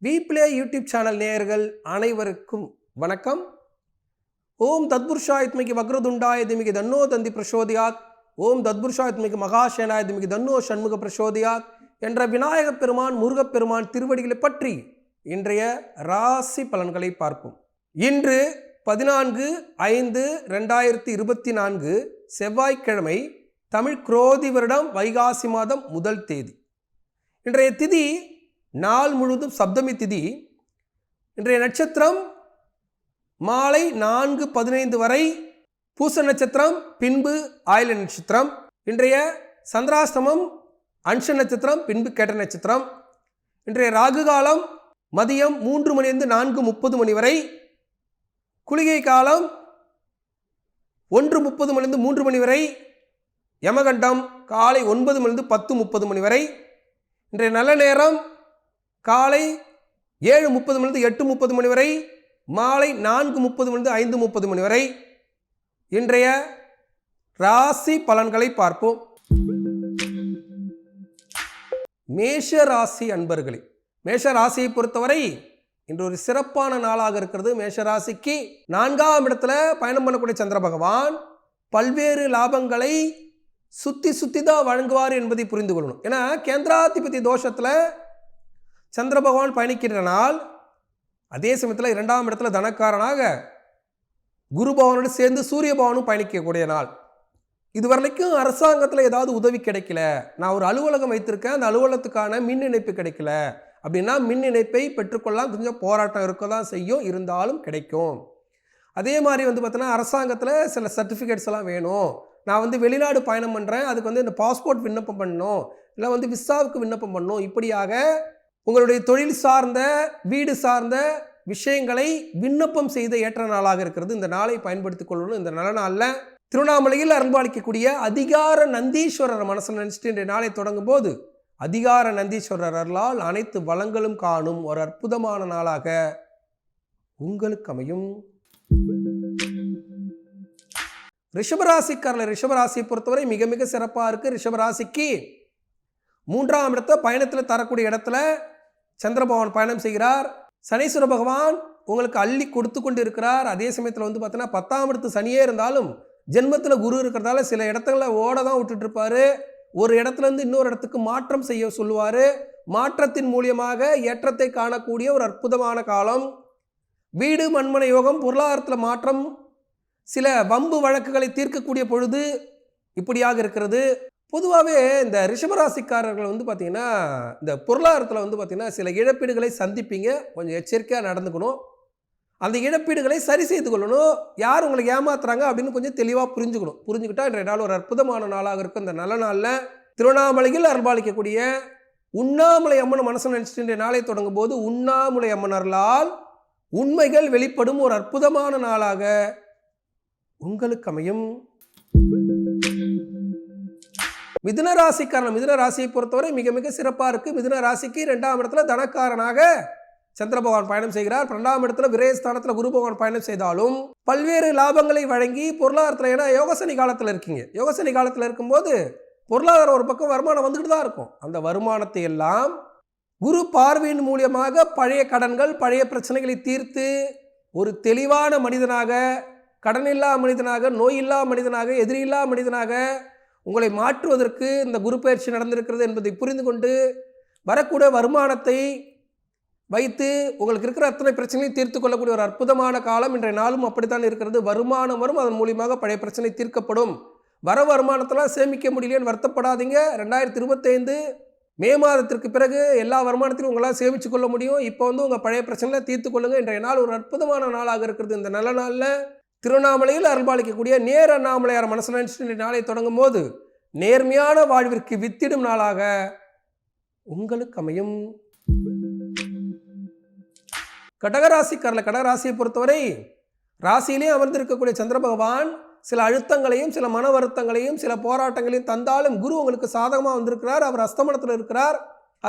வீப்ளே YouTube channel நேயர்கள் அனைவருக்கும் வணக்கம். ஓம் தத்புருஷாயத்மிக்கு வக்ரதுண்டாய திமிகி தன்னோ தந்தி பிரசோதியாத், ஓம் தத்புருஷாயத்மிக்கு மகாசேனாய திமிகி தன்னோ சண்முக பிரசோதியாத் என்ற விநாயகப் பெருமான் முருகப்பெருமான் திருவடிகளை பற்றி இன்றைய ராசி பலன்களை பார்ப்போம். இன்று 14/5/2024 செவ்வாய்க்கிழமை, தமிழ் குரோதி வருடம் வைகாசி மாதம் 1 தேதி. இன்றைய திதி நாள் முழுவதும் சப்தமி திதி. இன்றைய நட்சத்திரம் மாலை 4:15 வரை பூச நட்சத்திரம், பின்பு ஆயில நட்சத்திரம். இன்றைய சந்திராஷ்டமம் அன்ஷ நட்சத்திரம், பின்பு கேட்ட நட்சத்திரம். இன்றைய ராகு காலம் மதியம் 3 மணிலிருந்து 4:30 மணி வரை. குளிகை காலம் 1:30 மணிலிருந்து 3 மணி வரை. யமகண்டம் காலை 9 மணிலிருந்து 10:30 மணி வரை. இன்றைய நல்ல நேரம் காலை 7:30 மணிலிருந்து 8:30 மணி வரை, மாலை 4:30 மணிலிருந்து 5:30 மணி வரை. இன்றைய ராசி பலன்களை பார்ப்போம். மேஷ ராசி அன்பர்களே, மேஷ ராசியை பொறுத்தவரை இன்று ஒரு சிறப்பான நாளாக இருக்கிறது. மேஷ ராசிக்கு 4ஆம் இடத்துல பயணம் பண்ணக்கூடிய சந்திர பகவான் பல்வேறு லாபங்களை சுத்தி தான் வழங்குவார் என்பதை புரிந்து கொள்ளணும். ஏன்னா கேந்திராதிபதி தோஷத்தில் சந்திர பகவான் பயணிக்கின்ற நாள், அதே சமயத்தில் 2ஆம் இடத்துல தனக்காரனாக குரு பகவானோடு சேர்ந்து சூரிய பகவானும் பயணிக்கக்கூடிய நாள். இதுவரைக்கும் அரசாங்கத்தில் ஏதாவது உதவி கிடைக்கல, நான் ஒரு அலுவலகம் வைத்திருக்கேன், அந்த அலுவலகத்துக்கான மின் இணைப்பு கிடைக்கல அப்படின்னா மின் இணைப்பை பெற்றுக்கொள்ளலாம். கொஞ்சம் போராட்டம் இருக்க தான் செய்யும், இருந்தாலும் கிடைக்கும். அதே மாதிரி பார்த்தோன்னா அரசாங்கத்தில் சில சர்டிஃபிகேட்ஸ் எல்லாம் வேணும். நான் வெளிநாடு பயணம் பண்ணுறேன், அதுக்கு இந்த பாஸ்போர்ட் விண்ணப்பம் பண்ணணும், இல்லை விசாவுக்கு விண்ணப்பம் பண்ணணும். இப்படியாக உங்களுடைய தொழில் சார்ந்த வீடு சார்ந்த விஷயங்களை விண்ணப்பம் செய்த ஏற்ற நாளாக இருக்கிறது. இந்த நாளை பயன்படுத்திக் கொள்ளணும். இந்த நல்ல நாளில் திருவண்ணாமலையில் அருள்பாலிக்கக்கூடிய அதிகார நந்தீஸ்வரர் மனசில் நினைச்சிட்டு இன்றைய நாளை தொடங்கும் போது அதிகார நந்தீஸ்வரர் அருளால் அனைத்து வளங்களும் காணும் ஒரு அற்புதமான நாளாக உங்களுக்கு அமையும். ரிஷபராசிக்காரர்கள், ரிஷபராசியை பொறுத்தவரை மிக மிக சிறப்பாக இருக்கு. ரிஷபராசிக்கு 3ஆம் இடத்தை பயணத்தில் தரக்கூடிய இடத்துல சந்திர பகவான் பயணம் செய்கிறார். சனீஸ்வர பகவான் உங்களுக்கு அள்ளி கொடுத்து கொண்டு இருக்கிறார். அதே சமயத்தில் பார்த்தீங்கன்னா 10ஆம் இடத்து சனியே இருந்தாலும் ஜென்மத்தில் குரு இருக்கிறதால சில இடத்துல ஓட தான் விட்டுட்டு இருப்பாரு. ஒரு இடத்துலேருந்து இன்னொரு இடத்துக்கு மாற்றம் செய்ய சொல்லுவார். மாற்றத்தின் மூலியமாக ஏற்றத்தை காணக்கூடிய ஒரு அற்புதமான காலம். வீடு மண்மனை யோகம், பொருளாதாரத்தில் மாற்றம், சில வம்பு வழக்குகளை தீர்க்கக்கூடிய பொழுது இப்படியாக இருக்கிறது. பொதுவாகவே இந்த ரிஷபராசிக்காரர்கள் பார்த்தீங்கன்னா இந்த பொருளாதாரத்தில் பார்த்தீங்கன்னா சில இழப்பீடுகளை சந்திப்பீங்க. கொஞ்சம் எச்சரிக்கையாக நடந்துக்கணும். அந்த இழப்பீடுகளை சரி செய்து கொள்ளணும். யார் உங்களை ஏமாத்துறாங்க அப்படின்னு கொஞ்சம் தெளிவாக புரிஞ்சுக்கிட்டா இன்றைய நாள் ஒரு அற்புதமான நாளாக இருக்கும். இந்த நல்ல நாளில் திருவண்ணாமலையில் அருள்பாலிக்கக்கூடிய உண்ணாமலை அம்மன் மனசில் நினைச்சிட்டு இன்றைய நாளை தொடங்கும் போது உண்ணாமலை அம்மனர்களால் உண்மைகள் வெளிப்படும் ஒரு அற்புதமான நாளாக உங்களுக்கு அமையும். மிதுன ராசிக்காரன், மிதுன ராசியை பொறுத்தவரை மிக மிக சிறப்பாக இருக்கு. மிதுன ராசிக்கு 2ஆம் இடத்துல தனக்காரனாக சந்திர பகவான் பயணம் செய்கிறார். 2ஆம் இடத்துல விரயஸ்தானத்தில் குரு பகவான் பயணம் செய்தாலும் பல்வேறு லாபங்களை வழங்கி பொருளாதாரத்தில், ஏன்னா யோகசனி காலத்தில் இருக்கீங்க, யோகசனி காலத்தில் இருக்கும்போது பொருளாதாரம் ஒரு பக்கம் வருமானம் வந்துக்கிட்டு தான் இருக்கும். அந்த வருமானத்தை எல்லாம் குரு பார்வையின் மூலியமாக பழைய கடன்கள் பழைய பிரச்சனைகளை தீர்த்து ஒரு தெளிவான மனிதனாக, கடனில்லா மனிதனாக, நோயில்லா மனிதனாக, எதிரில்லா மனிதனாக உங்களை மாற்றுவதற்கு இந்த குரு பயிற்சி நடந்திருக்கிறது என்பதை புரிந்து கொண்டு வரக்கூடிய வருமானத்தை வைத்து உங்களுக்கு இருக்கிற அத்தனை பிரச்சனையும் தீர்த்து கொள்ளக்கூடிய ஒரு அற்புதமான காலம். இன்றைய நாளும் அப்படித்தான் இருக்கிறது. வருமானம் வரும், அதன் மூலியமாக பழைய பிரச்சனை தீர்க்கப்படும். வர வருமானத்தெல்லாம் சேமிக்க முடியலன்னு வருத்தப்படாதீங்க. 2025 மே மாதத்திற்கு பிறகு எல்லா வருமானத்திலும் உங்களால் சேமித்து கொள்ள முடியும். இப்போ உங்கள் பழைய பிரச்சனைகளை தீர்த்து கொள்ளுங்கள். இன்றைய நாள் ஒரு அற்புதமான நாளாக இருக்கிறது. இந்த நல்ல நாளில் திருவண்ணாமலையில் அருள்பாலிக்கக்கூடிய நேர் அண்ணாமலையார் மனசில் நினைச்சிட்டு இன்றைய நாளை தொடங்கும் போது நேர்மையான வாழ்விற்கு வித்திடும் நாளாக உங்களுக்கு அமையும். கடகராசிக்காரர்கள், கடகராசியை பொறுத்தவரை ராசியிலே அமர்ந்திருக்கக்கூடிய சந்திர பகவான் சில அழுத்தங்களையும் சில மன வருத்தங்களையும் சில போராட்டங்களையும் தந்தாலும் குரு உங்களுக்கு சாதகமாக வந்திருக்கிறார். அவர் அஸ்தமனத்தில் இருக்கிறார்.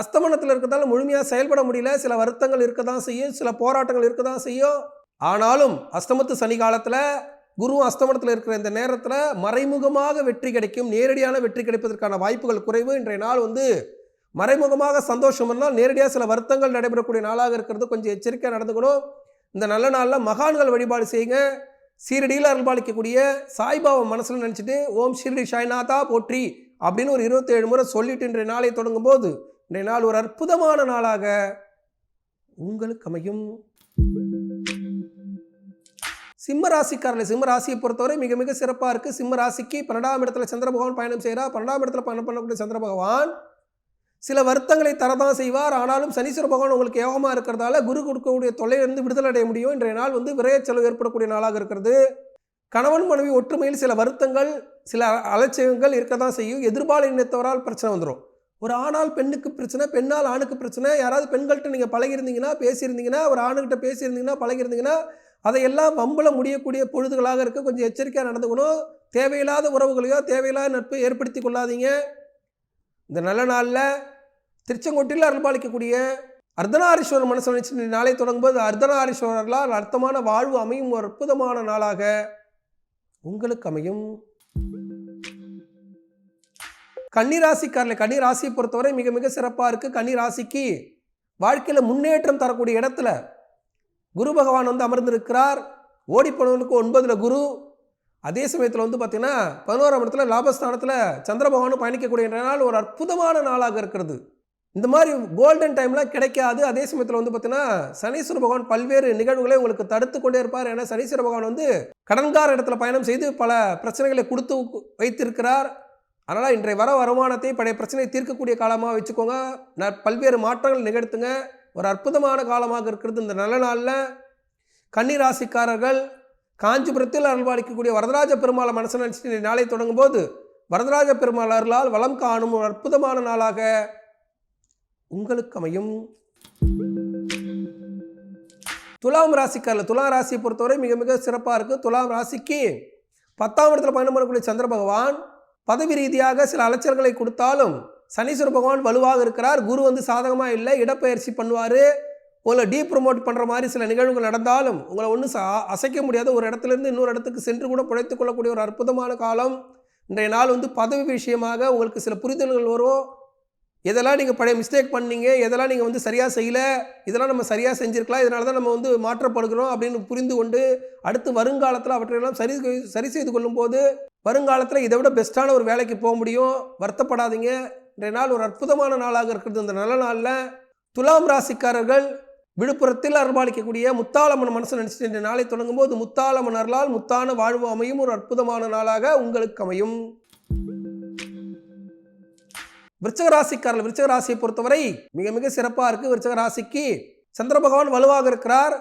அஸ்தமனத்தில் இருக்கிறதால முழுமையாக செயல்பட முடியல. சில வருத்தங்கள் இருக்க தான் செய்யும், சில போராட்டங்கள் இருக்க தான் செய்யும். ஆனாலும் அஸ்தமத்து சனி காலத்தில் குரு அஸ்தமனத்தில் இருக்கிற இந்த நேரத்தில் மறைமுகமாக வெற்றி கிடைக்கும். நேரடியான வெற்றி கிடைப்பதற்கான வாய்ப்புகள் குறைவு. இன்றைய நாள் மறைமுகமாக சந்தோஷம் இருந்தால் நேரடியாக சில வருத்தங்கள் நடைபெறக்கூடிய நாளாக இருக்கிறது. கொஞ்சம் எச்சரிக்கையாக நடந்துக்கணும். இந்த நல்ல நாளில் மகான்கள் வழிபாடு செய்யுங்க. சீரடியில் அருள்பாலிக்கக்கூடிய சாய்பாபா மனசில் நினச்சிட்டு ஓம் ஷிரடி சாய்நாதா போற்றி அப்படின்னு ஒரு 27 முறை சொல்லிட்டு இன்றைய நாளை தொடங்கும் போது இன்றைய நாள் ஒரு அற்புதமான நாளாக உங்களுக்கு அமையும். சிம்ம ராசிக்காரர்கள், சிம்ம ராசியை பொறுத்தவரை மிக மிக சிறப்பாக இருக்குது. சிம்ம ராசிக்கு 12ஆம் இடத்துல சந்திர பகவான் பயணம் செய்கிறார். 12ஆம் இடத்துல பயணம் பண்ணக்கூடிய சந்திர பகவான் சில வருத்தங்களை தரதான் செய்வார். ஆனாலும் சனீஸ்வர பகவான் உங்களுக்கு யோகமாக இருக்கிறதால குரு கொடுக்கக்கூடிய தொல்லையிலிருந்து விடுதலை அடைய முடியும். இன்றைய நாள் விரைய செலவு ஏற்படக்கூடிய நாளாக இருக்கிறது. கணவன் மனைவி ஒற்றுமையில் சில வருத்தங்கள், சில அலட்சியங்கள் இருக்க தான் செய்யும். எதிர்பால் இனத்தவரால் பிரச்சனை வந்துடும். ஒரு ஆணால் பெண்ணுக்கு பிரச்சனை, பெண்ணால் ஆணுக்கு பிரச்சனை. யாராவது பெண்கள்கிட்ட நீங்கள் பழகிருந்தீங்கன்னா, பேசியிருந்தீங்கன்னா, ஒரு ஆணுகிட்ட பேசியிருந்தீங்கன்னா, பழகிருந்தீங்கன்னா, அதையெல்லாம் வம்பல முடியக்கூடிய பொழுதுகளாக இருக்க கொஞ்சம் எச்சரிக்கையாக நடந்துக்கணும். தேவையில்லாத உறவுகளையோ தேவையில்லாத நட்பை ஏற்படுத்தி கொள்ளாதீங்க. இந்த நல்ல நாளில் திருச்செங்கோட்டில் அருள்பாலிக்கக்கூடிய அர்த்தநாரீஸ்வரர் மனசு நினைச்சு நாளை தொடங்கும்போது அர்த்தநாரீஸ்வரர்களால் அர்த்தமான வாழ்வு அமையும் ஒரு அற்புதமான நாளாக உங்களுக்கு அமையும். கன்னிராசிக்காரர்கள், கன்னிராசியை பொறுத்தவரை மிக மிக சிறப்பாக இருக்குது. கன்னிராசிக்கு வாழ்க்கையில் முன்னேற்றம் தரக்கூடிய இடத்துல குரு பகவான் அமர்ந்திருக்கிறார். ஓடிப்போனவனுக்கு 9ல் குரு. அதே சமயத்தில் பார்த்தீங்கன்னா 11ஆம் இடத்துல லாபஸ்தானத்தில் சந்திர பகவானும் பயணிக்கக்கூடிய நாள் ஒரு அற்புதமான நாளாக இருக்கிறது. இந்த மாதிரி கோல்டன் டைம்லாம் கிடைக்காது. அதே சமயத்தில் பார்த்தீங்கன்னா சனீஸ்வர பகவான் பல்வேறு நிகழ்வுகளை உங்களுக்கு தடுத்து கொண்டே இருப்பார். ஏன்னா சனீஸ்வர பகவான் கடன்கார இடத்துல பயணம் செய்து பல பிரச்சனைகளை கொடுத்து வைத்திருக்கிறார். அதனால் இன்றைய வருமானத்தை பழைய பிரச்சனையை தீர்க்கக்கூடிய காலமாக வச்சுக்கோங்க. பல்வேறு மாற்றங்கள் நிகழ்த்துங்க. ஒரு அற்புதமான காலமாக இருக்கிறது. இந்த நல்ல நாளில் கன்னிராசிக்காரர்கள் காஞ்சிபுரத்தில் அருள்பாலிக்கக்கூடிய வரதராஜ பெருமாளை மனசு நினைச்சிட்டு நாளை தொடங்கும் போது வரதராஜ பெருமாள் அருளால் வளம் காணும் ஒரு அற்புதமான நாளாக உங்களுக்கு அமையும். துலாம் ராசிக்காரர்கள், துலாம் ராசியை பொறுத்தவரை மிக மிக சிறப்பாக இருக்குது. துலாம் ராசிக்கு 10ஆம் இடத்துல பயணம் பண்ணக்கூடிய சந்திர பகவான் பதவி ரீதியாக சில அலைச்சல்களை கொடுத்தாலும் சனீஸ்வர பகவான் வலுவாக இருக்கிறார். குரு சாதகமாக இல்லை, இடப்பெயர்ச்சி பண்ணுவார். உங்களை ப்ரொமோட் பண்ணுற மாதிரி சில நிகழ்வுகள் நடந்தாலும் உங்களை ஒன்றும் அசைக்க முடியாத ஒரு இடத்துலேருந்து இன்னொரு இடத்துக்கு சென்று கூட பிழைத்து கொள்ளக்கூடிய ஒரு அற்புதமான காலம். இன்றைய நாள் பதவி விஷயமாக உங்களுக்கு சில புரிதல்கள் வரும். எதெல்லாம் நீங்கள் பழைய மிஸ்டேக் பண்ணீங்க, எதெல்லாம் நீங்கள் சரியாக செய்யலை, இதெல்லாம் நம்ம சரியாக செஞ்சுருக்கலாம், இதனால தான் நம்ம மாற்றப்படுகிறோம் அப்படின்னு புரிந்து கொண்டு அடுத்து வருங்காலத்தில் அவற்றையெல்லாம் சரி செய்து கொள்ளும்போது வருங்காலத்தில் இதை விட பெஸ்ட்டான ஒரு வேலைக்கு போக முடியும். வருத்தப்படாதீங்க. இன்றைய நாள் ஒரு அற்புதமான நாளாக இருக்கிறது. இந்த நல்ல நாளில் துலாம் ராசிக்காரர்கள் விழுப்புரத்தில் அருள்பாலிக்கக்கூடிய முத்தாளம்மன் மனசு நினைச்சிட்டு இந்த நாளை தொடங்கும் போது முத்தாளம்மன் அருளால் முத்தான வாழ்வு அமையும் ஒரு அற்புதமான நாளாக உங்களுக்கு அமையும். விருச்சிக ராசிக்காரர்கள், விருச்சிக ராசியை பொறுத்தவரை மிக மிக சிறப்பாக இருக்கு. விருச்சிக ராசிக்கு சந்திர பகவான் வலுவாக இருக்கிறார்.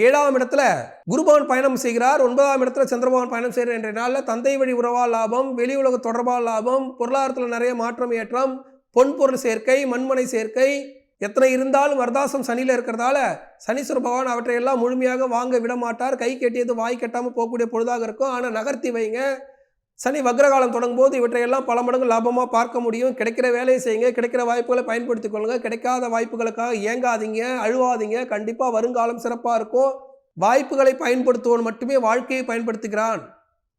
7ஆம் இடத்துல குரு பகவான் பயணம் செய்கிறார். 9ஆம் இடத்துல சந்திர பகவான் பயணம் செய்கிறார். என்ற நாளில் தந்தை வழி உறவால் லாபம், வெளி உலக தொடர்பால் லாபம், பொருளாதாரத்தில் நிறைய மாற்றம் ஏற்றம், பொன்பொருள் சேர்க்கை, மண்மனை சேர்க்கை எத்தனை இருந்தாலும் வர்தாசம் சனியில் இருக்கிறதால சனீஸ்வர பகவான் அவற்றையெல்லாம் முழுமையாக வாங்க விட மாட்டார். கை கெட்டியது வாய் கட்டாமல் போகக்கூடிய பொழுதாக இருக்கும். ஆனால் நகர்த்தி வைங்க. சனி வக்ரகாலம் தொடங்கும் போது இவற்றையெல்லாம் பல மடங்கு லாபமாக பார்க்க முடியும். கிடைக்கிற வேலையை செய்யுங்க. கிடைக்கிற வாய்ப்புகளை பயன்படுத்திக் கொள்ளுங்க. கிடைக்காத வாய்ப்புகளுக்காக ஏங்காதீங்க, அழுவாதீங்க. கண்டிப்பாக வருங்காலம் சிறப்பாக இருக்கும். வாய்ப்புகளை பயன்படுத்துவோன் மட்டுமே வாழ்க்கையை பயன்படுத்துகிறான்.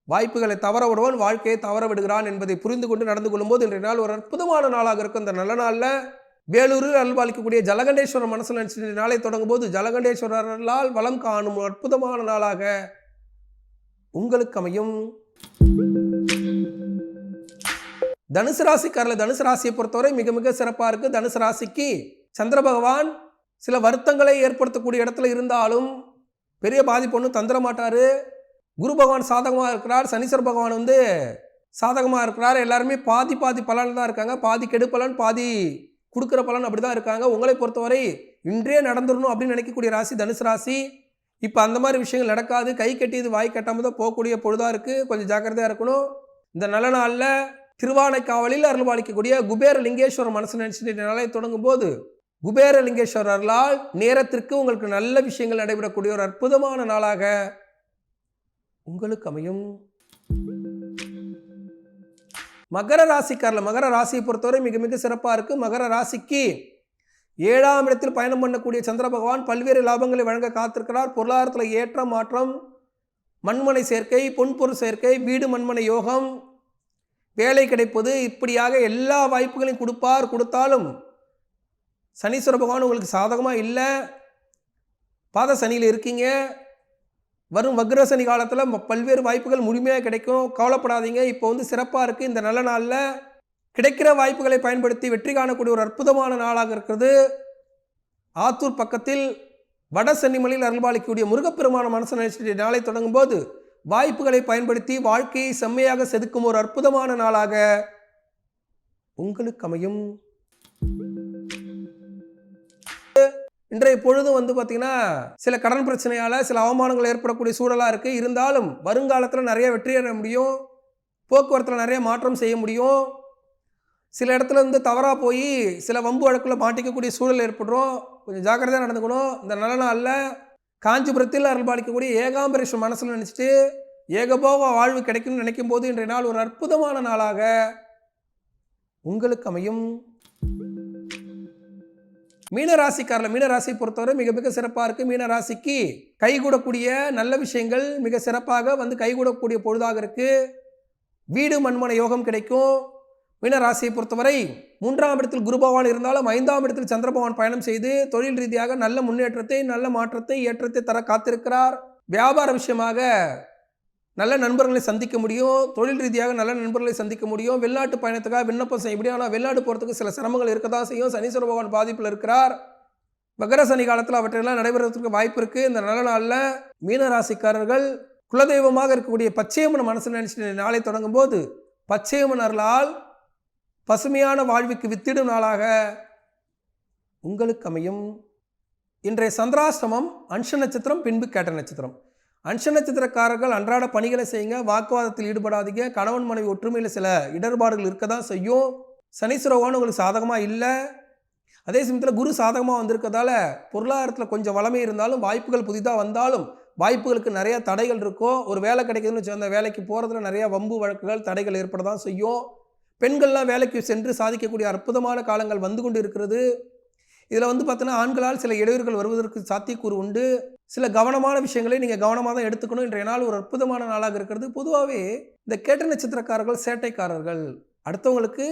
வாய்ப்புகளை தவற விடுவோன் வாழ்க்கையை தவற விடுகிறான் என்பதை புரிந்து கொண்டு நடந்து கொள்ளும்போது இன்றைய நாள் ஒரு அற்புதமான நாளாக இருக்கும். இந்த நல்ல நாளில் வேலூரில் அருள்பாலிக்கக்கூடிய ஜலகண்டேஸ்வரர் மனசில் நினைச்சிட்டு நாளை தொடங்கும் போது ஜலகண்டேஸ்வரர்களால் வளம் காணும் அற்புதமான நாளாக உங்களுக்கு அமையும். தனுசு ராசிக்காரர்கள், தனுசு ராசியை பொறுத்தவரை மிக மிக சிறப்பாக இருக்குது. தனுசு ராசிக்கு சந்திர பகவான் சில வருத்தங்களை ஏற்படுத்தக்கூடிய இடத்துல இருந்தாலும் பெரிய பாதிப்பு ஒன்றும் தந்துட மாட்டார். குரு பகவான் சாதகமாக இருக்கிறார். சனீஸ்வர பகவான் சாதகமாக இருக்கிறார். எல்லாருமே பாதி பாதி பலன் தான் இருக்காங்க. பாதி கெடு பலன், பாதி கொடுக்குற பலன் அப்படி தான் இருக்காங்க. உங்களை பொறுத்தவரை இன்றே நடந்துடணும் அப்படின்னு நினைக்கக்கூடிய ராசி தனுசு ராசி. இப்போ அந்த மாதிரி விஷயங்கள் நடக்காது. கை கட்டியது வாய் கட்டாமல் தான் போகக்கூடிய பொழுதாக இருக்குது. கொஞ்சம் ஜாக்கிரதையாக இருக்கணும். இந்த நல்ல நாளில் திருவானைக்காவலில் அருள்பாலிக்கக்கூடிய குபேர லிங்கேஸ்வரர் மனசு நினைச்சிட்டு நாளை தொடங்கும் போது குபேர லிங்கேஸ்வரர்களால் நேரத்திற்கு உங்களுக்கு நல்ல விஷயங்கள் நடைபெறக்கூடிய ஒரு அற்புதமான நாளாக உங்களுக்கு அமையும். மகர ராசிக்காரர்கள், மகர ராசியை பொறுத்தவரை மிக மிக சிறப்பாக இருக்குது. மகர ராசிக்கு 7ஆம் இடத்தில் பயணம் பண்ணக்கூடிய சந்திர பகவான் பல்வேறு லாபங்களை வழங்க காத்திருக்கிறார். பொருளாதாரத்தில் ஏற்ற மாற்றம், மண்மனை சேர்க்கை, பொன்பொருள் சேர்க்கை, வீடு மண்மனை யோகம், வேலை கிடைப்பது, இப்படியாக எல்லா வாய்ப்புகளையும் கொடுப்பார். கொடுத்தாலும் சனீஸ்வர பகவான் உங்களுக்கு சாதகமாக இல்லை, பாத சனியில் இருக்கீங்க. வரும் வக்ர சனி காலத்தில் பல்வேறு வாய்ப்புகள் முழுமையாக கிடைக்கும். கவலைப்படாதீங்க. இப்போ சிறப்பாக இருக்குது. இந்த நல்ல நாளில் கிடைக்கிற வாய்ப்புகளை பயன்படுத்தி வெற்றி காணக்கூடிய ஒரு அற்புதமான நாளாக இருக்கிறது. ஆத்தூர் பக்கத்தில் வட சென்னிமலையில் அருள்பாலிக்கக்கூடிய முருகப்பெருமான மனசு நினைச்சிட்டு நாளை தொடங்கும் போது வாய்ப்புகளை பயன்படுத்தி வாழ்க்கையை செம்மையாக செதுக்கும் ஒரு அற்புதமான நாளாக உங்களுக்கு அமையும். இன்றைய பொழுது பார்த்தீங்கன்னா சில கடன் பிரச்சனையால் சில அவமானங்கள் ஏற்படக்கூடிய சூழலாக இருக்குது. இருந்தாலும் வருங்காலத்தில் நிறைய வெற்றி அடைய முடியும். போக்குவரத்தில் நிறைய மாற்றம் செய்ய முடியும். சில இடத்துல தவறாக போய் சில வம்பு வழக்குள்ள மாட்டிக்கக்கூடிய சூழல் ஏற்படுறோம். கொஞ்சம் ஜாக்கிரதையாக நடந்துக்கணும். இந்த நல்ல நாளில் காஞ்சிபுரத்தில் அருள்பாலிக்கக்கூடிய ஏகாம்பரேஸ்வரர் மனசில் நினச்சிட்டு ஏகபோக வாழ்வு கிடைக்கும்னு நினைக்கும் போது இன்றைய நாள் ஒரு அற்புதமான நாளாக உங்களுக்கு அமையும். மீனராசிக்காரில் மீனராசியை பொறுத்தவரை மிக மிக சிறப்பாக இருக்குது. மீனராசிக்கு கைகூடக்கூடிய நல்ல விஷயங்கள் மிக சிறப்பாக கைகூடக்கூடிய பொழுதாக இருக்குது. வீடு மண்மனை யோகம் கிடைக்கும். மீனராசியை பொறுத்தவரை 3ஆம் இடத்தில் குரு பகவான் இருந்தாலும் 5ஆம் இடத்தில் சந்திர பகவான் பயணம் செய்து தொழில் ரீதியாக நல்ல முன்னேற்றத்தை நல்ல மாற்றத்தை ஏற்றத்தை தர காத்திருக்கிறார். வியாபார விஷயமாக நல்ல நண்பர்களை சந்திக்க முடியும். தொழில் ரீதியாக நல்ல நண்பர்களை சந்திக்க முடியும். வெளிநாட்டு பயணத்துக்காக விண்ணப்பம் செய்ய முடியும். ஆனால் வெளிநாடு போகிறதுக்கு சில சிரமங்கள் இருக்க தான் செய்யும். சனீஸ்வர பகவான் பாதிப்பில் இருக்கிறார். வக்ர சனி காலத்தில் அவற்றையெல்லாம் நடைபெறுவதற்கு வாய்ப்பு இருக்குது. இந்த நல்ல நாளில் மீனராசிக்காரர்கள் குலதெய்வமாக இருக்கக்கூடிய பச்சையம்மன் மனசில் நினைச்சிட்டு நாளை தொடங்கும் போது பச்சையம்மன் அருளால் பசுமையான வாழ்வுக்கு வித்திடும் நாளாக உங்களுக்கு அமையும். இன்றைய சந்திராஷ்டமம் அன்ஷ நட்சத்திரம், பின்பு கேட்ட நட்சத்திரம். அன்ஷ நட்சத்திரக்காரர்கள் அன்றாட பணிகளை செய்யுங்க. வாக்குவாதத்தில் ஈடுபடாதீங்க. கணவன் மனைவி ஒற்றுமையில் சில இடர்பாடுகள் இருக்க தான் செய்யும். சனீஸ்வர பகவான் உங்களுக்கு சாதகமாக இல்லை. அதே சமயத்தில் குரு சாதகமாக வந்திருக்கிறதால பொருளாதாரத்தில் கொஞ்சம் வளமை இருந்தாலும் வாய்ப்புகள் புதிதாக வந்தாலும் வாய்ப்புகளுக்கு நிறைய தடைகள் இருக்கும். ஒரு வேலை கிடைக்குதுன்னு வச்சு அந்த வேலைக்கு போகிறதுல நிறைய வம்பு வழக்குகள் தடைகள் ஏற்பட தான் செய்யும். பெண்கள்லாம் வேலைக்கு சென்று சாதிக்கக்கூடிய அற்புதமான காலங்கள் வந்து கொண்டு இருக்கிறது. இதில் பார்த்தீங்கன்னா ஆண்களால் சில இடையூறுகள் வருவதற்கு சாத்தியக்கூறு உண்டு. சில கவனமான விஷயங்களை நீங்கள் கவனமாக தான் எடுத்துக்கணும். இன்றைய நாள் ஒரு அற்புதமான நாளாக இருக்கிறது. பொதுவாகவே இந்த கேட்ட நட்சத்திரக்காரர்கள் சேட்டைக்காரர்கள். அடுத்தவங்களுக்கு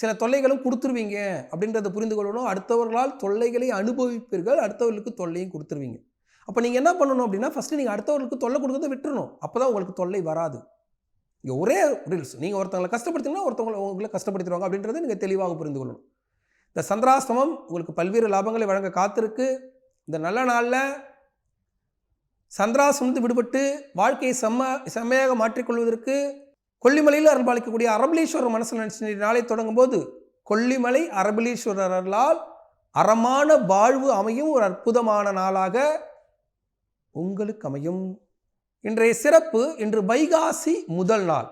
சில தொல்லைகளும் கொடுத்துருவீங்க அப்படின்றத புரிந்து கொள்ளணும். அடுத்தவர்களால் தொல்லைகளை அனுபவிப்பீர்கள், அடுத்தவர்களுக்கு தொல்லையும் கொடுத்துருவீங்க. அப்போ நீங்கள் என்ன பண்ணணும் அப்படின்னா ஃபஸ்ட்டு நீங்கள் அடுத்தவர்களுக்கு தொல்லை கொடுக்கறத விட்டுறணும். அப்போ தான் உங்களுக்கு தொல்லை வராது. இங்கே ஒரே ரீல்ஸ், நீங்கள் ஒருத்தவங்களை கஷ்டப்படுத்திங்கன்னா ஒருத்தவங்களை உங்களை கஷ்டப்படுத்திடுவாங்க அப்படின்றத நீங்கள் தெளிவாக புரிந்து கொள்ளணும். இந்த சந்திராஷ்டமம் உங்களுக்கு பல்வேறு லாபங்களை வழங்க காத்திருக்கு. இந்த நல்ல நாளில் சந்திராசிரமத்து விடுபட்டு வாழ்க்கையை செம்மையாக மாற்றிக்கொள்வதற்கு கொல்லிமலையில் அருள்பாலிக்கக்கூடிய அரபலீஸ்வரர் மனசில் நினைச்சு நாளை தொடங்கும் போது கொல்லிமலை அரபலீஸ்வரர்களால் அறமான வாழ்வு அமையும் ஒரு அற்புதமான நாளாக உங்களுக்கு அமையும். இன்றைய சிறப்பு, இன்று வைகாசி முதல் நாள்.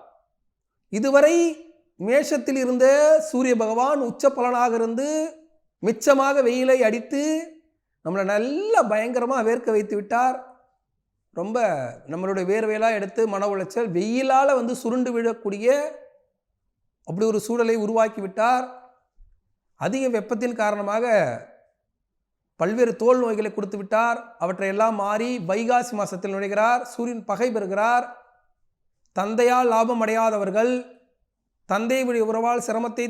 இதுவரை மேஷத்தில் இருந்த சூரிய பகவான் உச்ச பலனாக இருந்து மிச்சமாக வெயிலை அடித்து நம்மளை நல்லா பயங்கரமாக வேர்க்க வைத்து விட்டார். ரொம்ப நம்மளுடைய வேர்வையெல்லாம் எடுத்து மன உளைச்சல் வெயிலால் சுருண்டு விழக்கூடிய அப்படி ஒரு சூழலை உருவாக்கி விட்டார். அதிக வெப்பத்தின் காரணமாக பல்வேறு தோல் நோய்களை கொடுத்து விட்டார். அவற்றையெல்லாம் மாறி வைகாசி மாதத்தில் நுழைகிறார். சூரியன் பகை பெறுகிறார். தந்தையால் லாபம் அடையாதவர்கள், தந்தை வழி உறவால் சிரமத்தை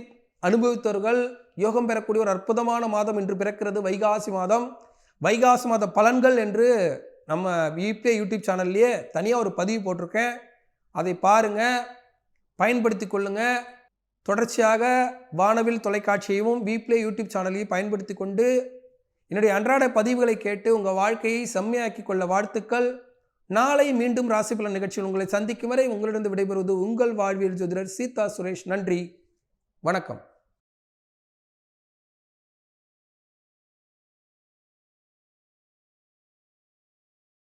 அனுபவித்தவர்கள் யோகம் பெறக்கூடிய ஒரு அற்புதமான மாதம் இன்று பிறக்கிறது வைகாசி மாதம். வைகாசி மாத பலன்கள் என்று நம்ம யூடியூப் சேனல்லையே தனியாக ஒரு பதிவு போட்டிருக்கேன். அதை பாருங்கள், பயன்படுத்தி கொள்ளுங்கள். தொடர்ச்சியாக வானவில் தொலைக்காட்சியையும் யூடியூப் சேனலையும் பயன்படுத்தி கொண்டு என்னுடைய அன்றாட பதிவுகளை கேட்டு உங்கள் வாழ்க்கையை செம்மையாக்கி கொள்ள வாழ்த்துக்கள். நாளை மீண்டும் ராசி பலன் நிகழ்ச்சியில் உங்களை சந்திக்கும் வரை உங்களிடம் விடைபெறுவது உங்கள் வாழ்வியல் ஜோதிடர் சீதா சுரேஷ். நன்றி, வணக்கம்.